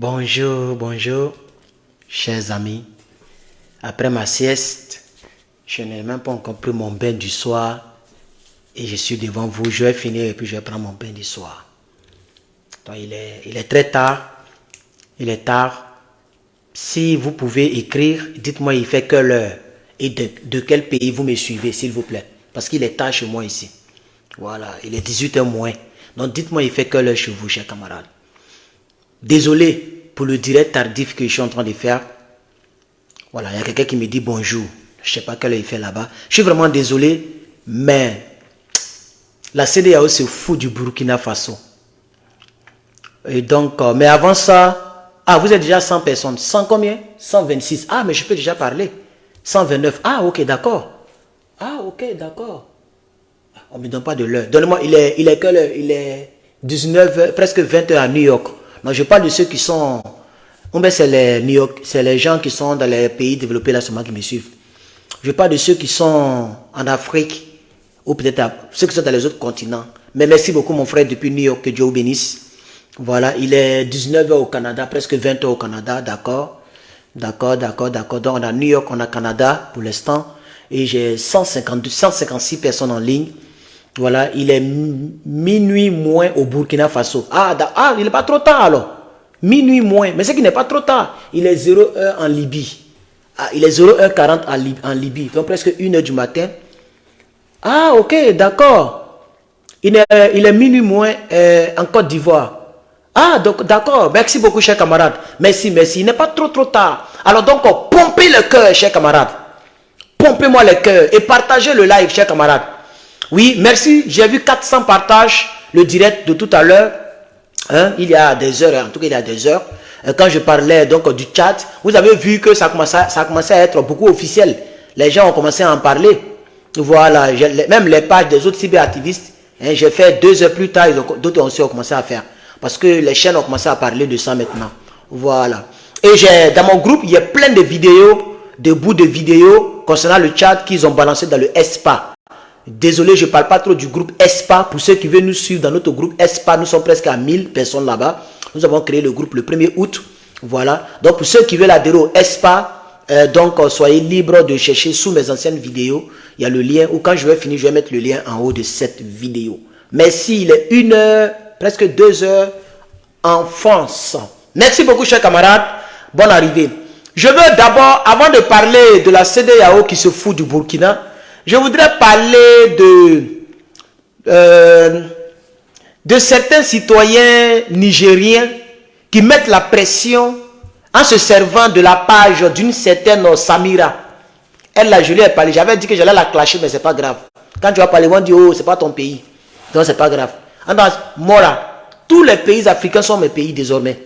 Bonjour, bonjour, chers amis. Après ma sieste, je n'ai même pas encore pris mon bain du soir et je suis devant vous. Je vais finir et puis je vais prendre mon bain du soir. Donc il est très tard. Il est tard. Si vous pouvez écrire, dites-moi il fait quelle heure et de quel pays vous me suivez, s'il vous plaît. Parce qu'il est tard chez moi ici. Voilà, il est 18h moins. Donc dites-moi il fait quelle heure chez vous, chers camarades. Désolé pour le direct tardif que je suis en train de faire. Voilà, il y a quelqu'un qui me dit bonjour. Je ne sais pas quelle heure il fait là-bas. Je suis vraiment désolé, mais la CEDEAO se fout du Burkina Faso. Et donc, mais avant ça, vous êtes déjà 100 personnes. 100 combien? 126. Ah, mais je peux déjà parler. 129. Ah, ok, d'accord. Ah, ok, d'accord. On ne me donne pas de l'heure. Donnez-moi, il est quelle heure? Il est 19h, presque 20h à New York. Non, je parle de ceux qui sont... c'est les New York, c'est les gens qui sont dans les pays développés là seulement qui me suivent. Je parle de ceux qui sont en Afrique ou peut-être ceux qui sont dans les autres continents. Mais merci beaucoup mon frère depuis New York, que Dieu vous bénisse. Voilà, il est 19h au Canada, presque 20h au Canada, d'accord. D'accord. Donc on a New York, on a Canada pour l'instant. Et j'ai 156 personnes en ligne. Voilà, il est minuit moins au Burkina Faso. Il n'est pas trop tard alors. Minuit moins, mais c'est qu'il n'est pas trop tard. Il est 0h en Libye. Il est 0h40 en Libye, donc presque 1h du matin. Ah, ok, d'accord. Il est minuit moins en Côte d'Ivoire. Ah, donc d'accord. Merci beaucoup, chers camarades. Merci. Il n'est pas trop tard. Alors donc, pompez le cœur, chers camarades. Pompez-moi le cœur et partagez le live, chers camarades. Oui, merci. J'ai vu 400 partages, le direct de tout à l'heure. Il y a des heures, en tout cas il y a des heures. Quand je parlais donc du chat, vous avez vu que ça commençait à être beaucoup officiel. Les gens ont commencé à en parler. Voilà, même les pages des autres cyberactivistes, j'ai fait 2 heures plus tard, d'autres aussi ont commencé à faire. Parce que les chaînes ont commencé à parler de ça maintenant. Voilà. Et dans mon groupe, il y a plein de vidéos, de bouts de vidéos concernant le chat qu'ils ont balancé dans le ESPA. Désolé, je ne parle pas trop du groupe ESPA. Pour ceux qui veulent nous suivre dans notre groupe ESPA, nous sommes presque à 1000 personnes là-bas. Nous avons créé le groupe le 1er août. Voilà. Donc, pour ceux qui veulent adhérer au ESPA, soyez libres de chercher sous mes anciennes vidéos. Il y a le lien, ou quand je vais finir, je vais mettre le lien en haut de cette vidéo. Merci, il est 1 heure, presque 2 heures en France. Merci beaucoup, chers camarades. Bonne arrivée. Je veux d'abord, avant de parler de la CEDEAO qui se fout du Burkina, je voudrais parler de certains citoyens nigériens qui mettent la pression en se servant de la page d'une certaine Samira. Elle là, je lui ai parlé, j'avais dit que j'allais la clasher, mais c'est pas grave. Quand tu vas parler, on dit, oh, c'est pas ton pays. Donc c'est pas grave. Moi, tous les pays africains sont mes pays désormais.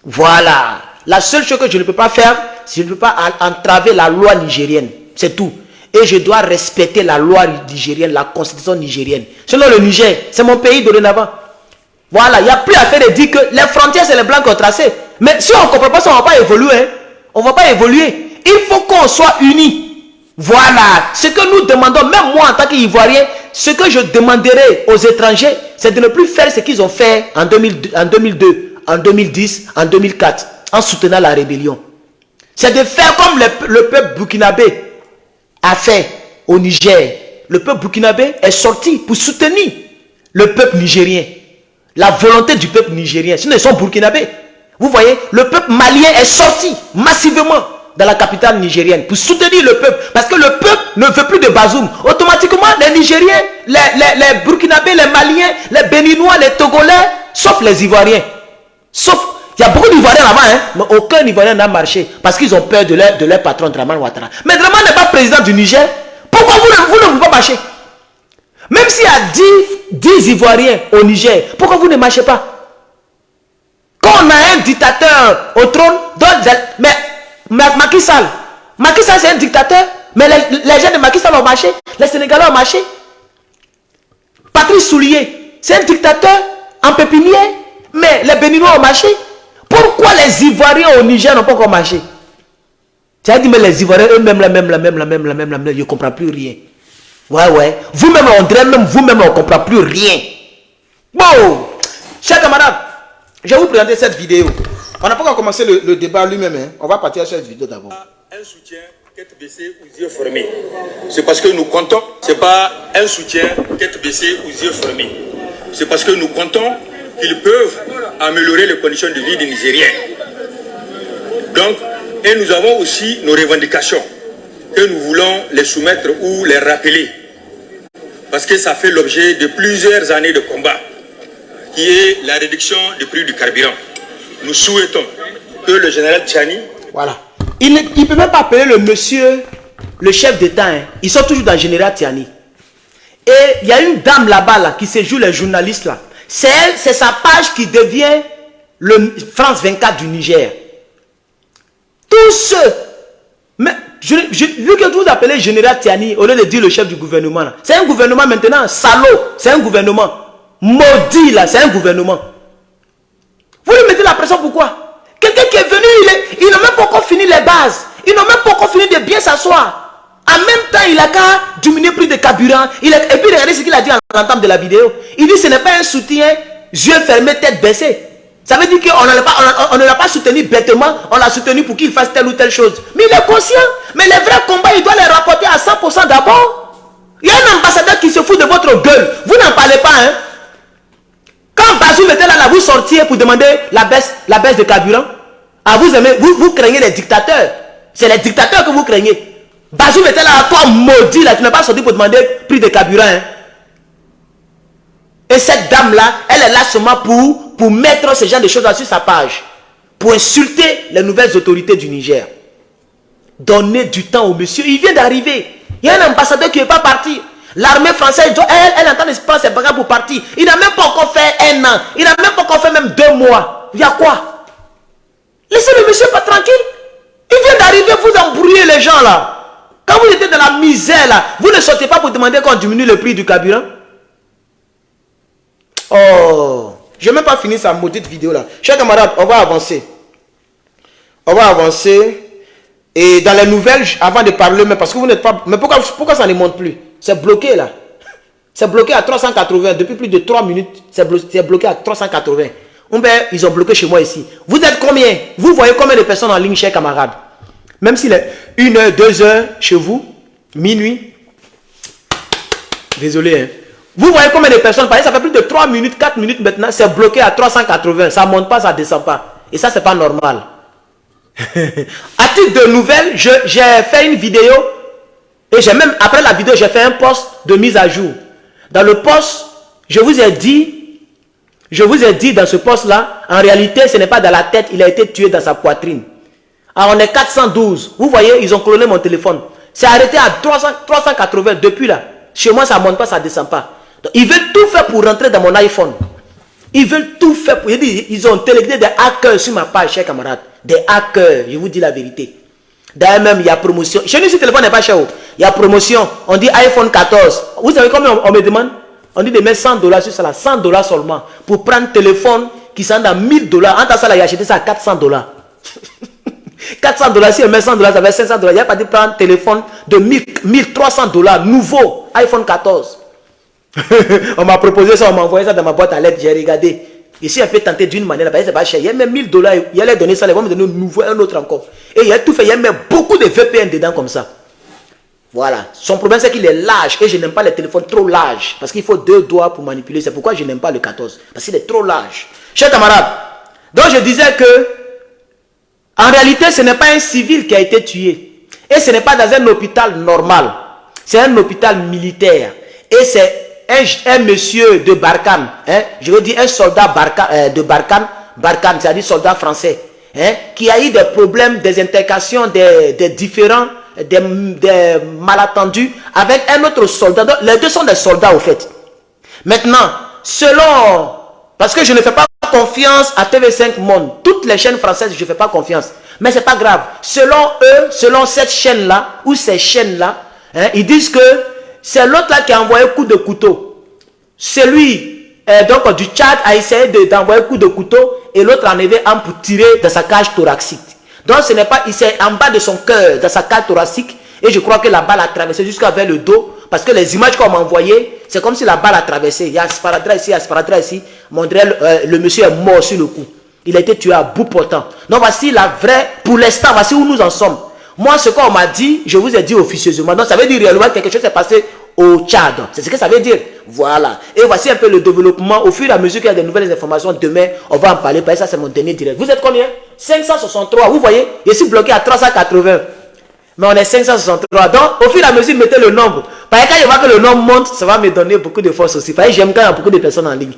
Voilà. La seule chose que je ne peux pas faire, c'est que je ne peux pas entraver la loi nigérienne. C'est tout. Et je dois respecter la loi nigérienne, la constitution nigérienne. Selon le Niger, c'est mon pays dorénavant. Voilà, il n'y a plus à faire de dire que les frontières, c'est les blancs qui ont tracé. Mais si on ne comprend pas ça, on ne va pas évoluer. Hein. On ne va pas évoluer. Il faut qu'on soit unis. Voilà. Ce que nous demandons, même moi en tant qu'Ivoirien, ce que je demanderai aux étrangers, c'est de ne plus faire ce qu'ils ont fait en 2002, en 2010, en 2004, en soutenant la rébellion. C'est de faire comme le peuple burkinabé a fait au Niger. Le peuple burkinabé est sorti pour soutenir le peuple nigérien. La volonté du peuple nigérien. Sinon, ils sont burkinabés. Vous voyez, le peuple malien est sorti massivement dans la capitale nigérienne pour soutenir le peuple. Parce que le peuple ne veut plus de Bazoum. Automatiquement, les Nigériens, les burkinabés, les Maliens, les Béninois, les Togolais, sauf les Ivoiriens. Sauf, il y a beaucoup d'Ivoiriens là-bas, hein, mais aucun Ivoirien n'a marché parce qu'ils ont peur de leur patron Draman Ouattara. Mais Draman n'est pas président du Niger. Pourquoi vous ne voulez pas marcher? Même s'il y a 10 Ivoiriens au Niger, pourquoi vous ne marchez pas? Quand on a un dictateur au trône, mais Macky Sall c'est un dictateur, mais les gens de Macky Sall ont marché, les Sénégalais ont marché. Patrice Soulier, c'est un dictateur en pépinière, mais les Béninois ont marché. Pourquoi les Ivoiriens au Niger n'ont pas encore marché? Tu as dit, mais les Ivoiriens eux-mêmes, ils ne comprennent plus rien. Ouais. Vous-même, on dirait même vous-même, on ne comprend plus rien. Bon, chers camarades, je vais vous présenter cette vidéo. On n'a pas encore commencé le débat lui-même. Hein. On va partir sur cette vidéo d'abord. Un soutien tête baissée aux yeux fermés. C'est parce que nous comptons. C'est pas un soutien tête baissée aux yeux fermés. C'est parce que nous comptons qu'ils peuvent améliorer les conditions de vie des Nigériens. Donc, et nous avons aussi nos revendications que nous voulons les soumettre ou les rappeler. Parce que ça fait l'objet de plusieurs années de combat, qui est la réduction du prix du carburant. Nous souhaitons que le général Tchani... Voilà. Il ne peut même pas appeler le monsieur, le chef d'État. Hein. Ils sont toujours dans le général Tchani. Et il y a une dame là-bas là, qui se joue les journalistes là. C'est elle, c'est sa page qui devient le France 24 du Niger. Tous ceux... Mais vu que vous appelez général Tchani, au lieu de dire le chef du gouvernement, c'est un gouvernement maintenant, salaud, c'est un gouvernement. Maudit là, c'est un gouvernement. Vous lui mettez la pression pourquoi? Quelqu'un qui est venu, il n'a même pas encore fini les bases. Il n'a même pas encore fini de bien s'asseoir. En même temps, il a qu'à diminuer le prix de carburant. Et puis regardez ce qu'il a dit à l'entame de la vidéo. Il dit ce n'est pas un soutien, yeux fermés, tête baissée. Ça veut dire qu'on ne l'a pas soutenu bêtement, on l'a soutenu pour qu'il fasse telle ou telle chose. Mais il est conscient. Mais les vrais combats, il doit les rapporter à 100% d'abord. Il y a un ambassadeur qui se fout de votre gueule. Vous n'en parlez pas, hein. Quand Bazoum était là, vous sortiez pour demander la baisse de carburant. Ah, vous craignez les dictateurs. C'est les dictateurs que vous craignez. Bazoum était là, toi maudit, là, tu n'es pas sorti pour demander prix de carburant, hein. Et cette dame-là, elle est là seulement pour mettre ce genre de choses sur sa page. Pour insulter les nouvelles autorités du Niger. Donner du temps au monsieur. Il vient d'arriver. Il y a un ambassadeur qui n'est pas parti. L'armée française, elle entend prendre ses bagages pour partir. Il n'a même pas encore fait 1 an. Il n'a même pas encore fait même 2 mois. Il y a quoi? Laissez le monsieur pas tranquille. Il vient d'arriver, vous embrouillez les gens là. Quand vous étiez dans la misère là, vous ne sortez pas pour demander qu'on diminue le prix du carburant. Oh, je n'ai même pas fini sa maudite vidéo là. Chers camarades, on va avancer. On va avancer. Et dans les nouvelles, avant de parler, mais parce que vous n'êtes pas... Mais pourquoi ça ne monte plus? C'est bloqué là. C'est bloqué à 380. Depuis plus de 3 minutes, c'est bloqué à 380. Ils ont bloqué chez moi ici. Vous êtes combien? Vous voyez combien de personnes en ligne, chers camarades? Même s'il est 1 heure, 2 heures chez vous, minuit. Désolé, hein. Vous voyez combien de personnes? Ça fait plus de 3 minutes, 4 minutes maintenant. C'est bloqué à 380. Ça ne monte pas, ça ne descend pas. Et ça, c'est pas normal. À titre de nouvelles, j'ai fait une vidéo. Et même, après la vidéo, j'ai fait un post de mise à jour. Dans le post, je vous ai dit dans ce post-là, en réalité, ce n'est pas dans la tête, il a été tué dans sa poitrine. Alors, on est 412. Vous voyez, ils ont cloné mon téléphone. C'est arrêté à 380 depuis là. Chez moi, ça ne monte pas, ça ne descend pas. Donc, ils veulent tout faire pour rentrer dans mon iPhone. Ils veulent tout faire pour... Ils ont télégué des hackers sur ma page, chers camarades. Des hackers, je vous dis la vérité. D'ailleurs même, il y a promotion. Chez nous, ce téléphone n'est pas cher. Il y a promotion. On dit iPhone 14. Vous savez combien on me demande? On dit de mettre $100 sur ça, là, $100 seulement. Pour prendre un téléphone qui s'en a $1000. En ça, là, il a acheté ça à $400. $400, si on met $100, ça fait $500. Il n'y a pas de prendre un téléphone de $1300, nouveau, iPhone 14. On m'a proposé ça, on m'a envoyé ça dans ma boîte à lettres, j'ai regardé. Et si elle peut tenter d'une manière, c'est pas cher. Il y a même $1000, il allait donner ça, ils vont me donner un nouveau, un autre encore. Et il y a tout fait, il y a même beaucoup de VPN dedans comme ça. Voilà. Son problème, c'est qu'il est large. Et je n'aime pas les téléphones trop larges. Parce qu'il faut 2 doigts pour manipuler. C'est pourquoi je n'aime pas le 14. Parce qu'il est trop large. Chers camarades, donc je disais que, en réalité, ce n'est pas un civil qui a été tué. Et ce n'est pas dans un hôpital normal. C'est un hôpital militaire. Et c'est un monsieur de Barkhane, hein, je veux dire un soldat de Barkhane, c'est-à-dire soldat français, hein, qui a eu des problèmes, des intercations, des différents, des malentendus avec un autre soldat. Donc, les deux sont des soldats au fait. Maintenant, selon, parce que je ne fais pas confiance à TV5 Monde, toutes les chaînes françaises, je ne fais pas confiance. Mais c'est pas grave. Selon eux, selon cette chaîne-là, ou ces chaînes-là, hein, ils disent que c'est l'autre là qui a envoyé un coup de couteau. Celui donc du Tchad a essayé d'envoyer un coup de couteau et l'autre en avait un pour tirer dans sa cage thoracique. Donc ce n'est pas, il s'est en bas de son cœur, dans sa cage thoracique, et je crois que la balle a traversé jusqu'à vers le dos, parce que les images qu'on m'a envoyées, c'est comme si la balle a traversé. Il y a sparadrap ici, il y a sparadrap ici. Le monsieur est mort sur le coup. Il a été tué à bout portant. Donc voici la vraie, pour l'instant, voici où nous en sommes. Moi, ce qu'on m'a dit, je vous ai dit officieusement. Donc ça veut dire réellement que quelque chose s'est passé au Tchad. C'est ce que ça veut dire. Voilà. Et voici un peu le développement. Au fur et à mesure qu'il y a de nouvelles informations, demain, on va en parler. Parce que ça, c'est mon dernier direct. Vous êtes combien? 563. Vous voyez? Je suis bloqué à 380. Mais on est 563. Donc, au fur et à mesure, mettez le nombre. Parce que quand je vois que le nombre monte, ça va me donner beaucoup de force aussi. Parce que j'aime quand il y a beaucoup de personnes en ligne.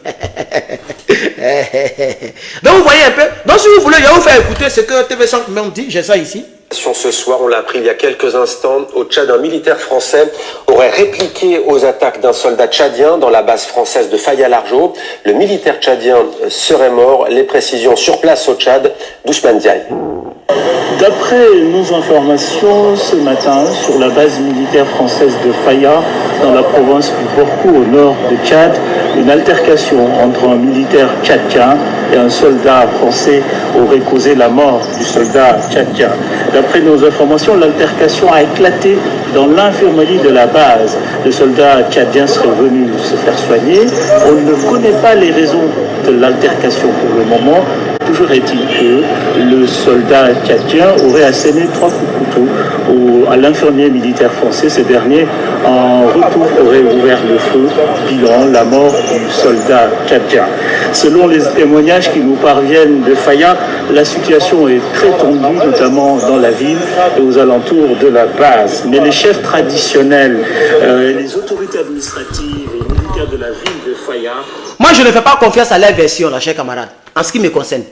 Donc, vous voyez un peu. Donc, si vous voulez, je vais vous faire écouter ce que TV5 m'ont dit. J'ai ça ici. Ce soir, on l'a appris il y a quelques instants, au Tchad, un militaire français aurait répliqué aux attaques d'un soldat tchadien dans la base française de Faya-Largeau. Le militaire tchadien serait mort. Les précisions sur place au Tchad, d'Ousmane Diaye. D'après nos informations, ce matin, sur la base militaire française de Faya, dans la province du Borkou, au nord de Tchad, une altercation entre un militaire tchadien et un soldat français aurait causé la mort du soldat tchadien. D'après nos informations, l'altercation a éclaté dans l'infirmerie de la base. Le soldat tchadien serait venu se faire soigner. On ne connaît pas les raisons de l'altercation pour le moment. Toujours est-il que le soldat tchadien aurait asséné 3 coups de couteau à l'infirmier militaire français. Ce dernier, en retour, aurait ouvert le feu, bilan la mort du soldat tchadien. Selon les témoignages qui nous parviennent de Faya, la situation est très tendue, notamment dans la ville et aux alentours de la base. Mais les chefs traditionnels, les autorités administratives et militaires de la ville de Faya... Moi, je ne fais pas confiance à leur version, là, chers camarades, en ce qui me concerne.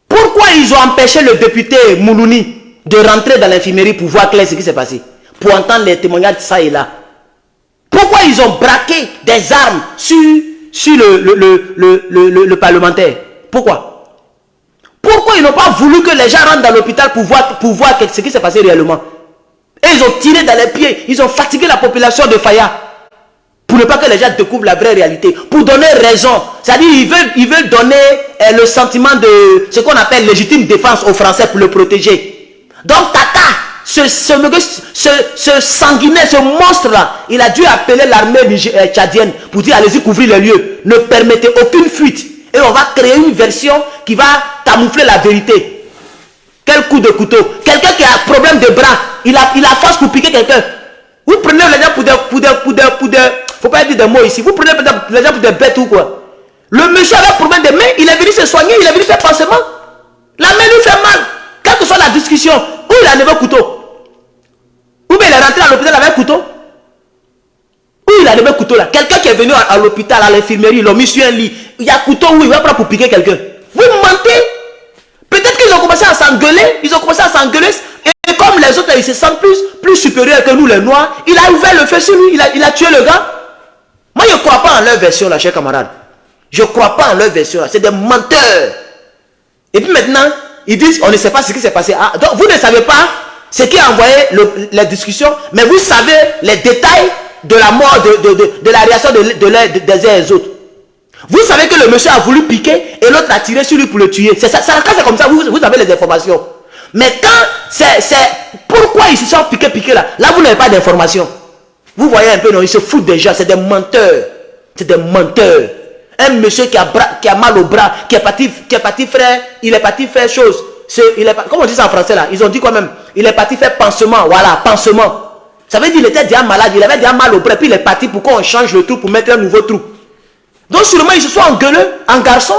Pourquoi ils ont empêché le député Moulouni de rentrer dans l'infirmerie pour voir clair ce qui s'est passé? Pour entendre les témoignages de ça et là. Pourquoi ils ont braqué des armes sur le parlementaire? Pourquoi? Pourquoi ils n'ont pas voulu que les gens rentrent dans l'hôpital pour voir ce qui s'est passé réellement? Et ils ont tiré dans les pieds, ils ont fatigué la population de Faya. Pour ne pas que les gens découvrent la vraie réalité. Pour donner raison. C'est-à-dire ils veulent donner le sentiment de ce qu'on appelle légitime défense aux Français pour le protéger. Donc Kaka, ce sanguinaire, ce monstre-là, il a dû appeler l'armée tchadienne pour dire allez-y couvrir les lieux. Ne permettez aucune fuite. Et on va créer une version qui va camoufler la vérité. Quel coup de couteau. Quelqu'un qui a un problème de bras, il a force pour piquer quelqu'un. Vous prenez les gens pour des faut pas dire des mots ici. Vous prenez les gens pour des bêtes ou quoi. Le monsieur avait un problème de main, il est venu se soigner, il est venu faire pansement. La main lui fait mal. Quelle que soit la discussion, où il a levé un couteau. Ou bien il est rentré à l'hôpital avec un couteau. Où il a levé un couteau là. Quelqu'un qui est venu à l'hôpital, à l'infirmerie, ils l'ont mis sur un lit. Il y a un couteau où il va prendre pour piquer quelqu'un. Vous mentez. Peut-être qu'ils ont commencé à s'engueuler. Ils ont commencé à s'engueuler. Et comme les autres, ils se sentent plus supérieurs que nous les noirs, il a ouvert le feu sur lui. Il a tué le gars. Moi, je ne crois pas en leur version, là, chers camarades. Je ne crois pas en leur version, là. C'est des menteurs. Et puis maintenant, ils disent, on ne sait pas ce qui s'est passé. Ah, donc, vous ne savez pas ce qui a envoyé les discussions, mais vous savez les détails de la mort, de la réaction des uns et des autres. Vous savez que le monsieur a voulu piquer et l'autre a tiré sur lui pour le tuer. Quand c'est comme ça, vous avez les informations. Mais quand c'est pourquoi ils se sont piqués là, là vous n'avez pas d'informations. Vous voyez un peu, non, ils se foutent des gens, c'est des menteurs. C'est des menteurs. Un monsieur qui a mal au bras, qui est parti faire, il est parti faire chose. Comment on dit ça en français là? Ils ont dit quand même, il est parti faire pansement, voilà, pansement. Ça veut dire qu'il était déjà malade, il avait déjà mal au bras, puis il est parti pour qu'on change le trou pour mettre un nouveau trou. Donc sûrement ils se sont engueulés en garçon.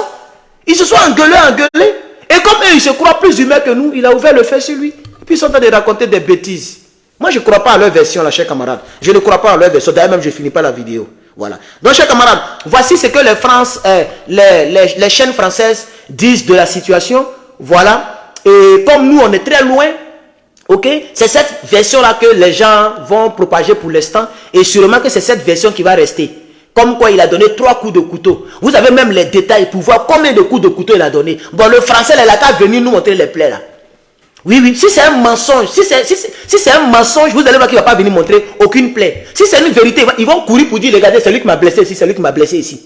Ils se sont engueulés. Et comme eux, ils se croient plus humains que nous, il a ouvert le feu sur lui. Et puis ils sont en train de raconter des bêtises. Moi, je ne crois pas à leur version, là, chers camarades. Je ne crois pas à leur version. D'ailleurs, même, je ne finis pas la vidéo. Voilà. Donc, chers camarades, voici ce que les chaînes françaises disent de la situation. Voilà. Et comme nous, on est très loin, ok, c'est cette version-là que les gens vont propager pour l'instant. Et sûrement que c'est cette version qui va rester. Comme quoi, il a donné 3 coups de couteau. Vous avez même les détails pour voir combien de coups de couteau il a donné. Bon, le français, il a qu'à venir nous montrer les plaies, là. Oui, oui, si c'est un mensonge, si c'est un mensonge, vous allez voir qu'il ne va pas venir montrer aucune plaie. Si c'est une vérité, ils vont courir pour dire, regardez, c'est lui qui m'a blessé ici, c'est lui qui m'a blessé ici.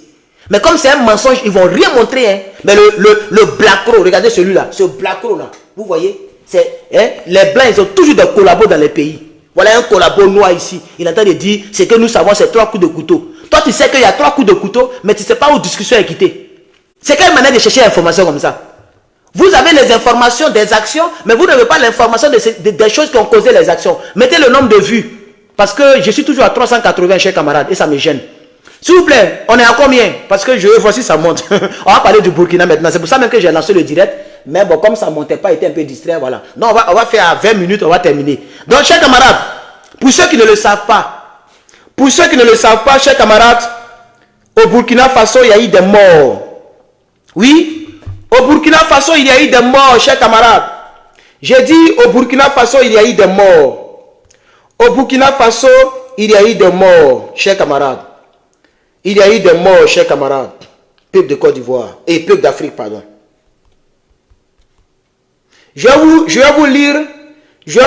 Mais comme c'est un mensonge, ils ne vont rien montrer. Hein. Mais le Blacro, regardez celui-là, ce Blacro là, vous voyez, les Blancs, ils ont toujours des collabos dans les pays. Voilà un collabo noir ici. Il est en train de dire, ce que nous savons, c'est 3 coups de couteau. Toi, tu sais qu'il y a 3 coups de couteau, mais tu ne sais pas où discussion est quittée. C'est quelle manière de chercher l'information comme ça? Vous avez les informations des actions, mais vous n'avez pas l'information des choses qui ont causé les actions. Mettez le nombre de vues. Parce que je suis toujours à 380, chers camarades, et ça me gêne. S'il vous plaît, on est à combien? Parce que je vois si ça monte. On va parler du Burkina maintenant. C'est pour ça même que j'ai lancé le direct. Mais bon, comme ça ne montait pas, il était un peu distrait, voilà. Non, on va faire à 20 minutes, on va terminer. Donc, chers camarades, pour ceux qui ne le savent pas, chers camarades, au Burkina Faso, il y a eu des morts. Oui, au Burkina Faso, il y a eu des morts, chers camarades. J'ai dit, au Burkina Faso, il y a eu des morts. Au Burkina Faso, il y a eu des morts, chers camarades. Il y a eu des morts, chers camarades. Peuple de Côte d'Ivoire. Et peuple d'Afrique, pardon. Je vais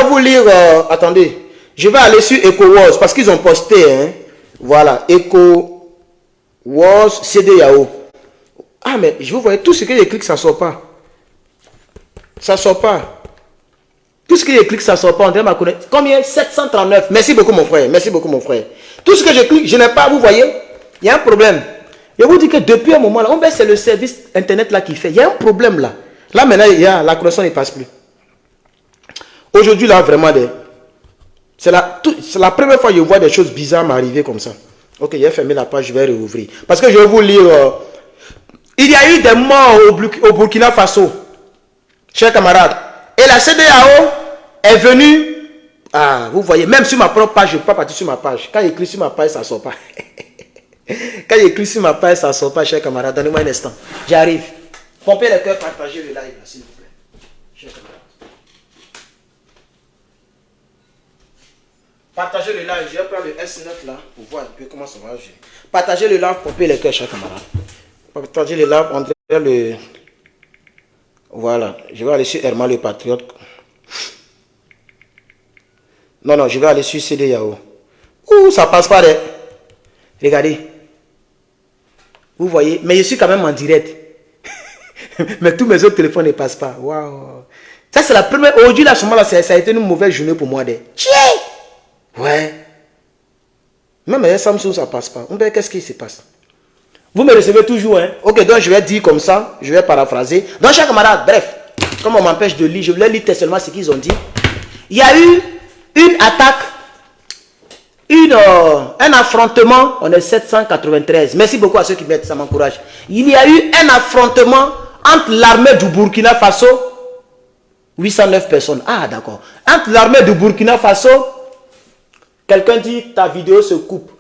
vous lire, attendez. Je vais aller sur EcoWars parce qu'ils ont posté, hein. Voilà, EcoWars CEDEAO. Ah, mais je vous voyez, tout ce que je clique, ça ne sort pas. Ça ne sort pas. Tout ce que je clique, ça ne sort pas. On dirait ma connexion. Combien? 739. Merci beaucoup, mon frère. Merci beaucoup, mon frère. Tout ce que je clique, je n'ai pas, vous voyez. Il y a un problème. Je vous dis que depuis un moment, là, c'est le service Internet là qui fait. Il y a un problème là. Là, maintenant, la connexion ne passe plus. Aujourd'hui, là, vraiment, c'est la première fois que je vois des choses bizarres m'arriver comme ça. Ok, j'ai fermé la page, je vais réouvrir. Parce que je vais vous lire. Il y a eu des morts au Burkina Faso, chers camarades. Et la CEDEAO est venue. Ah, vous voyez, même sur ma propre page, je ne peux pas partir sur ma page. Quand j'écris sur ma page, ça ne sort pas. Quand j'écris sur ma page, ça ne sort pas, chers camarades. Donnez-moi un instant. J'arrive. Pompez le cœur, partagez le live, s'il vous plaît. Chers camarades. Partagez le live. Je vais prendre le S9 là pour voir un peu comment ça va agir. Partagez le live, pompez le cœur, chers camarades. Partagez le live, on dirait le. Voilà. Je vais aller sur Herman le Patriote. Non, je vais aller sur CEDEAO. Ouh, ça passe pas, hein. Regardez. Vous voyez, mais je suis quand même en direct. Mais tous mes autres téléphones ne passent pas. Waouh. Ça, c'est la première. Aujourd'hui, là, ce moment-là, ça a été une mauvaise journée pour moi. Ouais. Même les Samsung, ça passe pas. On dirait qu'est-ce qui se passe. Vous me recevez toujours, hein. Ok, donc je vais dire comme ça. Je vais paraphraser. Donc, chers camarades, bref. Comme on m'empêche de lire, je voulais lire seulement ce qu'ils ont dit. Il y a eu une attaque. Un affrontement, on est 793. Merci beaucoup à ceux qui mettent, ça m'encourage. Il y a eu un affrontement entre l'armée du Burkina Faso, 809 personnes. Ah, d'accord. Entre l'armée du Burkina Faso, quelqu'un dit ta vidéo se coupe.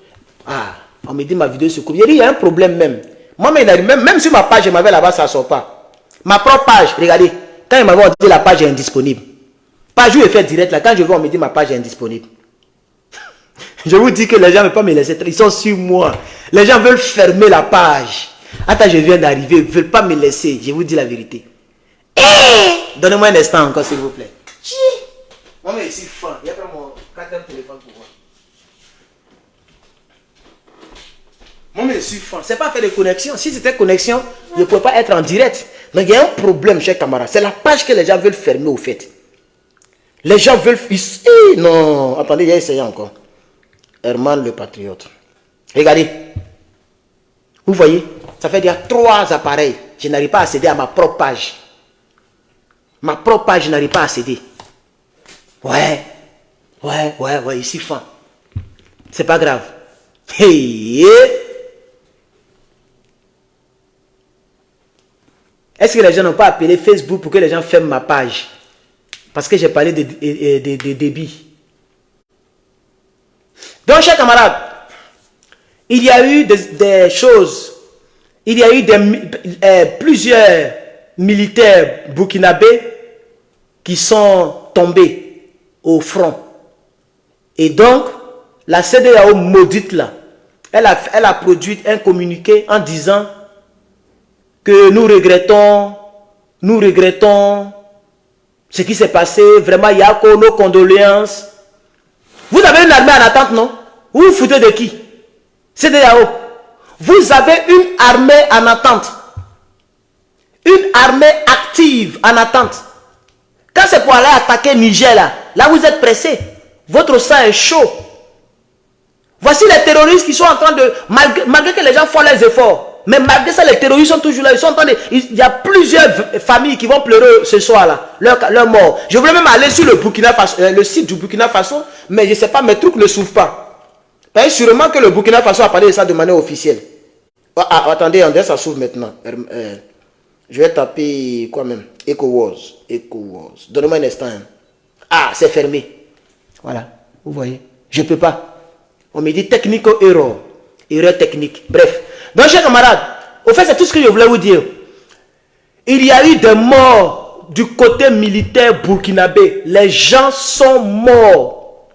Ah, on me dit ma vidéo se coupe. Il y a un problème même. Moi, même sur ma page, je m'avais là-bas, ça ne sort pas. Ma propre page, regardez. Quand il m'avait dit la page est indisponible. Page où je fais direct là, quand je vais, on me dit ma page est indisponible. Je vous dis que les gens ne veulent pas me laisser. Ils sont sur moi. Les gens veulent fermer la page. Attends, je viens d'arriver. Ils ne veulent pas me laisser. Je vous dis la vérité. Donnez-moi un instant encore, s'il vous plaît. Moi, mais ici, fin. Il y a pas mon quatrième téléphone pour moi. Moi, mais ici, fin. C'est pas faire de connexion. Si c'était connexion, je ne pouvais pas être en direct. Donc, il y a un problème, chers camarades. C'est la page que les gens veulent fermer, au fait. Les gens veulent... Non, attendez, j'ai essayé encore. Herman le Patriote. Regardez. Vous voyez, ça fait déjà 3 appareils. Je n'arrive pas à accéder à ma propre page. Ma propre page, je n'arrive pas à accéder. Ouais, ici, fin. C'est pas grave. Hey. Est-ce que les gens n'ont pas appelé Facebook pour que les gens ferment ma page? Parce que j'ai parlé de débit. Donc, chers camarades, il y a eu des choses. Il y a eu plusieurs militaires burkinabés qui sont tombés au front. Et donc, la CEDEAO maudite là, elle a produit un communiqué en disant que nous regrettons ce qui s'est passé. Vraiment, il y a nos condoléances. Vous avez une armée en attente, non? Vous vous foutez de qui? CEDEAO. Vous avez une armée en attente. Une armée active en attente. Quand c'est pour aller attaquer Niger, là vous êtes pressé. Votre sang est chaud. Voici les terroristes qui sont en train de... Malgré que les gens font les efforts. Mais malgré ça, les terroristes sont toujours là. Ils sont en train de... Il y a plusieurs familles qui vont pleurer ce soir-là. Leur mort. Je voulais même aller sur le Burkina Faso, le site du Burkina Faso, mais je ne sais pas, mes trucs ne s'ouvrent pas. Et sûrement que le Burkina Faso a parlé de ça de manière officielle. Ah, attendez, André, ça s'ouvre maintenant. Je vais taper quoi même? EcoWars. Donnez-moi un instant. Ah, c'est fermé. Voilà, vous voyez. Je ne peux pas. On me dit technique erreur. Erreur technique. Bref. Donc, chers camarades, au fait, c'est tout ce que je voulais vous dire. Il y a eu des morts du côté militaire burkinabé. Les gens sont morts.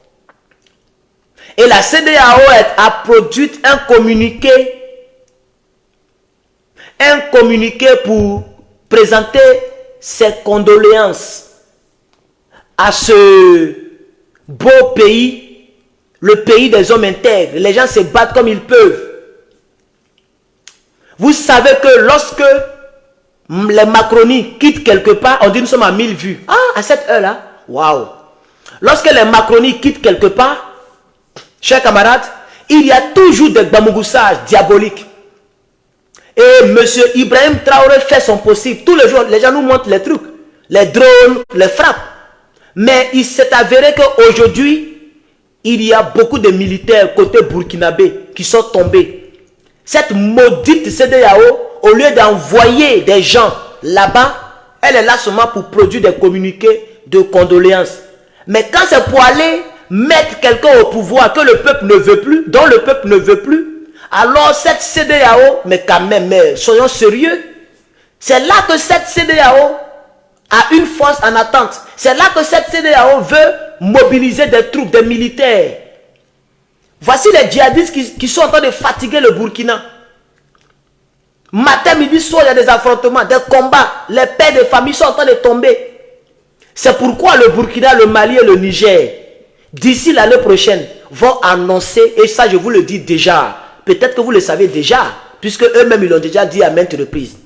Et la CEDEAO a produit un communiqué pour présenter ses condoléances à ce beau pays, le pays des hommes intègres. Les gens se battent comme ils peuvent. Vous savez que lorsque les Macronis quittent quelque part, on dit nous sommes à 1000 vues. Ah, à cette heure-là, waouh. Lorsque les Macronis quittent quelque part, chers camarades, il y a toujours des bamougoussages diaboliques. Et M. Ibrahim Traoré fait son possible. Tous les jours, les gens nous montrent les trucs, les drones, les frappes. Mais il s'est avéré qu'aujourd'hui, il y a beaucoup de militaires côté burkinabé qui sont tombés. Cette maudite CEDEAO, au lieu d'envoyer des gens là-bas, elle est là seulement pour produire des communiqués de condoléances. Mais quand c'est pour aller mettre quelqu'un au pouvoir que le peuple ne veut plus, dont le peuple ne veut plus, alors cette CEDEAO, mais quand même, mais soyons sérieux, c'est là que cette CEDEAO a une force en attente. C'est là que cette CEDEAO veut mobiliser des troupes, des militaires. Voici les djihadistes qui sont en train de fatiguer le Burkina. Matin, midi, soir, il y a des affrontements, des combats. Les pères de famille sont en train de tomber. C'est pourquoi le Burkina, le Mali et le Niger, d'ici l'année prochaine, vont annoncer, et ça je vous le dis déjà, peut-être que vous le savez déjà, puisque eux-mêmes ils l'ont déjà dit à maintes reprises.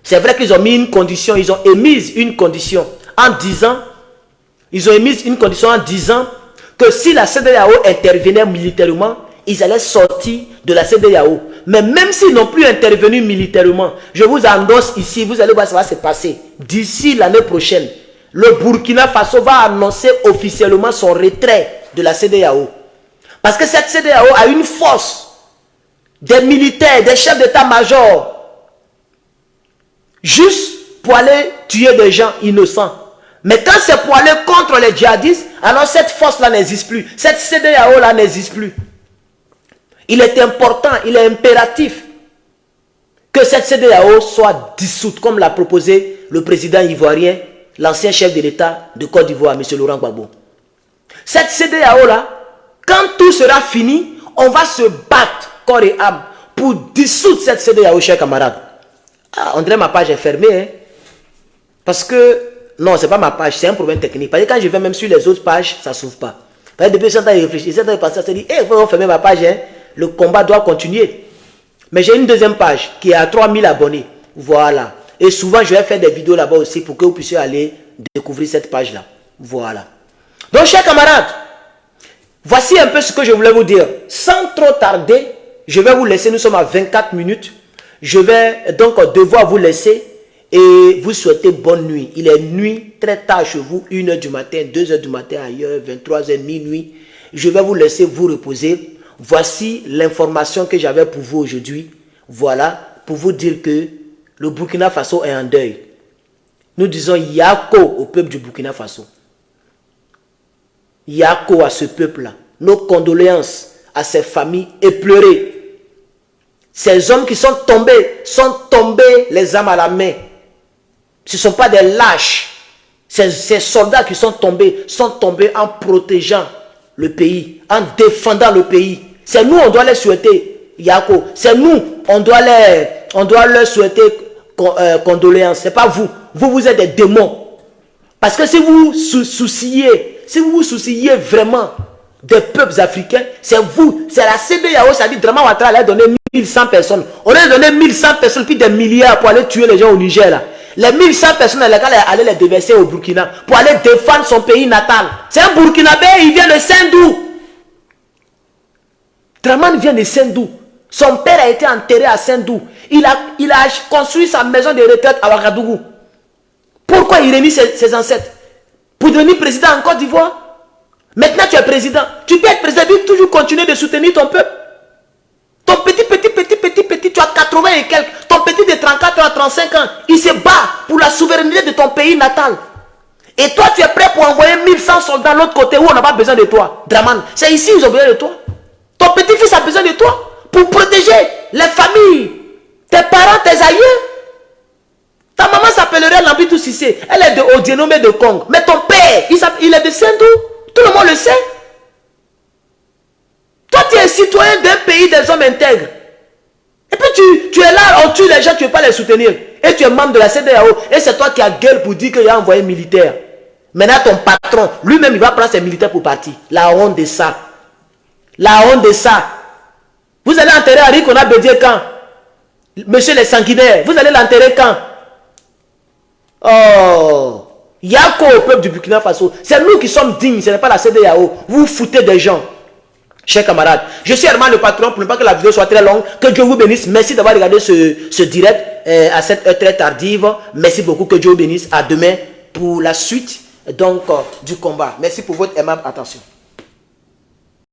C'est vrai qu'ils ont mis une condition, ils ont émis une condition en disant, que si la CEDEAO intervenait militairement, ils allaient sortir de la CEDEAO. Mais même s'ils n'ont plus intervenu militairement, je vous annonce ici, vous allez voir ça va se passer. D'ici l'année prochaine, le Burkina Faso va annoncer officiellement son retrait de la CEDEAO. Parce que cette CEDEAO a une force, des militaires, des chefs d'état-major, juste pour aller tuer des gens innocents. Mais quand c'est pour aller contre les djihadistes, alors cette force-là n'existe plus. Cette CEDEAO-là n'existe plus. Il est important, il est impératif que cette CEDEAO soit dissoute, comme l'a proposé le président ivoirien, l'ancien chef de l'État de Côte d'Ivoire, M. Laurent Gbagbo. Cette CEDEAO-là, quand tout sera fini, on va se battre corps et âme pour dissoudre cette CEDEAO, chers camarades. Ah, André, ma page est fermée, hein? Parce que, non, ce n'est pas ma page, c'est un problème technique. Parce que quand je vais même sur les autres pages, ça ne s'ouvre pas. Parce que depuis que j'ai réfléchi, j'ai pensé, ça dit, il faut fermer ma page, hein? Le combat doit continuer. Mais j'ai une deuxième page qui est à 3000 abonnés. Voilà. Et souvent, je vais faire des vidéos là-bas aussi pour que vous puissiez aller découvrir cette page-là. Voilà. Donc, chers camarades, voici un peu ce que je voulais vous dire. Sans trop tarder, je vais vous laisser. Nous sommes à 24 minutes. Je vais donc devoir vous laisser et vous souhaiter bonne nuit. Il est nuit très tard chez vous, 1h du matin, 2h du matin ailleurs, 23h, minuit. Je vais vous laisser vous reposer. Voici l'information que j'avais pour vous aujourd'hui. Voilà, pour vous dire que le Burkina Faso est en deuil. Nous disons Yako au peuple du Burkina Faso. Yako à ce peuple-là. Nos condoléances à ces familles éplorées. Ces hommes qui sont tombés les armes à la main. Ce ne sont pas des lâches. Ces soldats qui sont tombés en protégeant le pays, en défendant le pays. C'est nous, on doit les souhaiter, Yako. C'est nous, on doit leur souhaiter condoléances. Ce n'est pas vous. Vous êtes des démons. Parce que si vous vous souciez vraiment des peuples africains, c'est vous. C'est la CEDEAO, ça dit Draman Ouattara allait donner 1100 personnes. On allait donner 1100 personnes, puis des milliards pour aller tuer les gens au Niger. Là. Les 1100 personnes, elle allait les déverser au Burkina pour aller défendre son pays natal. C'est un Burkinabé, il vient de Sendou. Draman vient de Sendou. Son père a été enterré à Saint-Dou. Il a construit sa maison de retraite à Ouagadougou. Pourquoi il remet ses ancêtres? Pour devenir président en Côte d'Ivoire? Maintenant tu es président. Tu peux être président et toujours continuer de soutenir ton peuple. Ton petit, tu as 80 et quelques. Ton petit de 34 à 35 ans, il se bat pour la souveraineté de ton pays natal. Et toi, tu es prêt pour envoyer 1100 soldats de l'autre côté où on n'a pas besoin de toi. Draman, c'est ici ils ont besoin de toi. Ton petit-fils a besoin de toi pour protéger les familles, tes parents, tes aïeux. Ta maman s'appellerait Lambitou Sissé. Elle est de Odienome de Congo. Mais ton père, il est de Saint-Dou. Tout le monde le sait. Toi, tu es citoyen d'un pays des hommes intègres. Et puis tu es là, on tue les gens, tu ne veux pas les soutenir. Et tu es membre de la CEDEAO. Et c'est toi qui as gueule pour dire qu'il a envoyé militaire. Maintenant, ton patron, lui-même, il va prendre ses militaires pour partir. La honte de ça. La honte de ça. Vous allez enterrer Henri Konan Bédié quand? Monsieur les sanguinaires, vous allez l'enterrer quand? Oh, Yako au peuple du Burkina Faso. C'est nous qui sommes dignes, ce n'est pas la CEDEAO. Vous foutez des gens. Chers camarades, je suis Herman le patron pour ne pas que la vidéo soit très longue. Que Dieu vous bénisse. Merci d'avoir regardé ce direct à cette heure très tardive. Merci beaucoup. Que Dieu vous bénisse. À demain pour la suite donc du combat. Merci pour votre aimable attention.